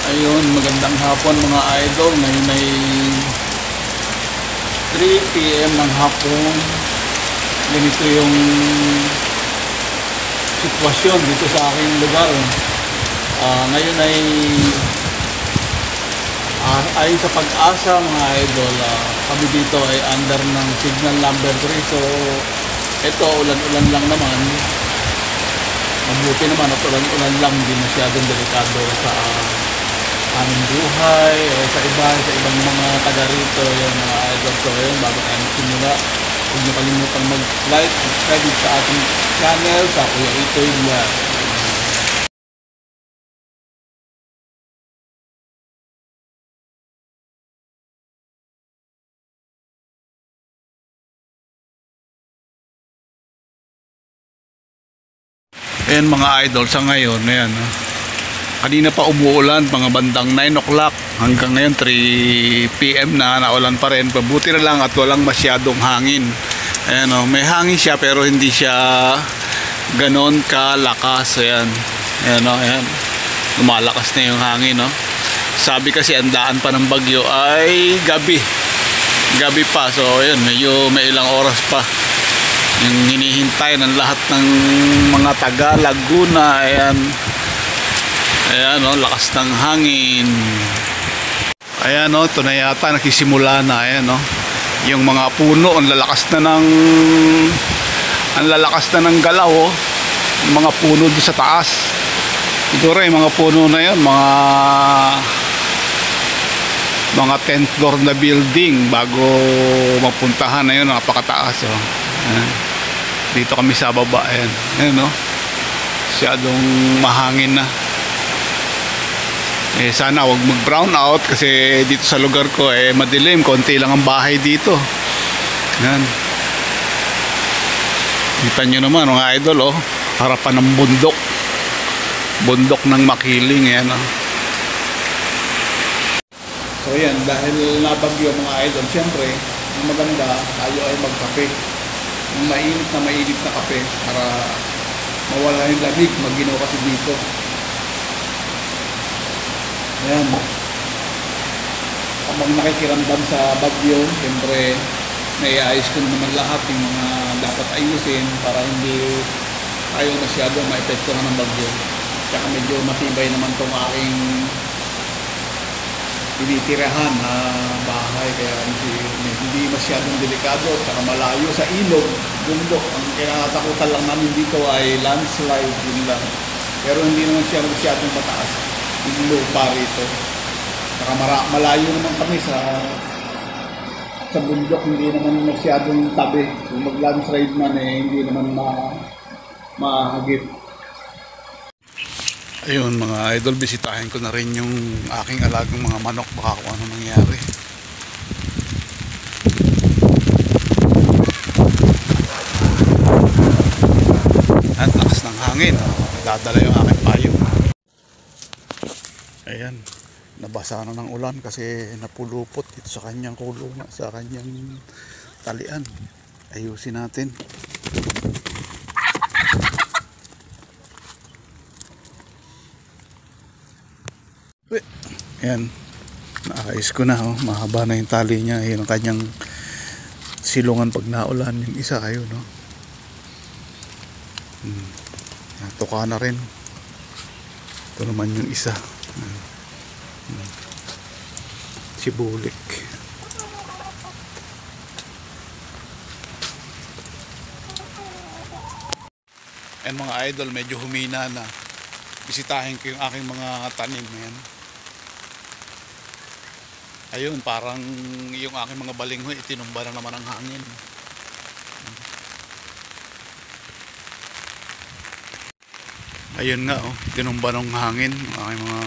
Ayun, magandang hapon mga idol. Ngayon ay 3 PM ng hapon. Ganito yung sitwasyon dito sa aking lugar. Ngayon ay ayon sa Pag-asa mga idol, kami dito ay under ng signal number 3. So ito, ulan-ulan lang naman. Mabuti naman at ulan-ulan lang, hindi masyadong delikado sa aming buhay o sa ibang mga taga rito yung mga idol. So yun, bago tayo magsimula, huwag niyo kalimutang mag-like, subscribe sa ating channel sa Kuya Itoy Vlog. Ayan mga idol, sa ngayon, ayan, kanina pa umuulan, mga bandang 9 o'clock hanggang ngayon 3 PM na naulan pa rin. Pabuti na lang at walang masyadong hangin. Ayan, may hangin siya pero hindi siya ganon kalakas. Ayan, ayan, ayan, lumalakas na yung hangin. Sabi kasi ang daan pa ng bagyo ay gabi pa, so ayan, medyo may ilang oras pa yung hinihintay ng lahat ng mga taga Laguna. Ayan, ayan, lakas ng hangin. Ayan, ito na yata nakisimula na. Ayan, yung mga puno ang lalakas na ng galaw. Yung mga puno doon sa taas, siguro yung mga puno na yun, mga 10th floor na building bago mapuntahan na yun, napakataas. Ayan. Dito kami sa baba. Ayan, ayan, masyadong mahangin na. Sana wag mag brown out kasi dito sa lugar ko madilim, konti lang ang bahay dito. Yan, kita nyo naman mga idol, harapan ng bundok ng Makiling. Yan, so yan, dahil nabagyo mga idol, syempre ang maganda tayo ay magkape ng mainit na kape para mawala yung lamig. Mag-ginaw kasi dito. Ayan, habang nakikiramdam sa bagyo, siyempre naiayos ko naman lahat yung mga dapat ayusin para hindi tayo masyadong maepektuhan ng bagyo. Tsaka medyo matibay naman itong aking tinitirahan na bahay, kaya hindi masyadong delikado. Tsaka malayo sa ilog, bundok. Ang kinatakutan lang namin dito ay landslide, yun lang. Pero hindi naman siya masyadong mataas yung lupa rito. Saka malayo naman kami sa bundok, hindi naman masyadong tabi. Kung mag-landslide man hindi naman mahagip. Ayun mga idol, bisitahin ko na rin yung aking alagang mga manok, baka kung ano nangyari. At lakas ng hangin, dadala yung aking payo. Ayan, nabasa na ng ulan kasi napulupot dito sa kanyang kulungan, sa kanyang talian. Ayusin natin. Ayan, naayos ko na. Mahaba na yung tali niya. Ayan ang kanyang silungan pag naulan. Yung isa kayo, natuka na rin. Ito naman yung isa. Sibulik. And mga idol, medyo humina na. Bisitahin ko yung aking mga tanim. Ayun, parang yung aking mga balinghoy itinumba na naman ang hangin. Ayun nga, tinumba ng hangin ang aking mga,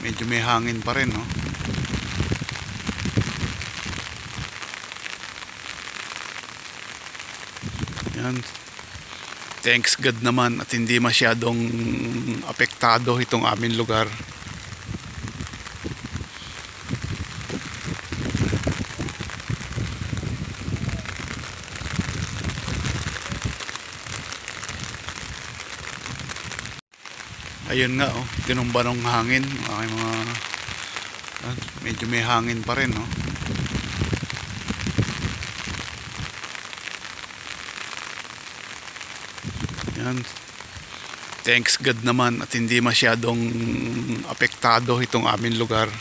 medyo may hangin pa rin, yan. Thanks God naman at hindi masyadong apektado itong aming lugar. Ayun nga, oh, tinumba ng hangin. Ay, mga, medyo may hangin pa rin, oh. Yan. Thanks God naman at hindi masyadong apektado itong aming lugar.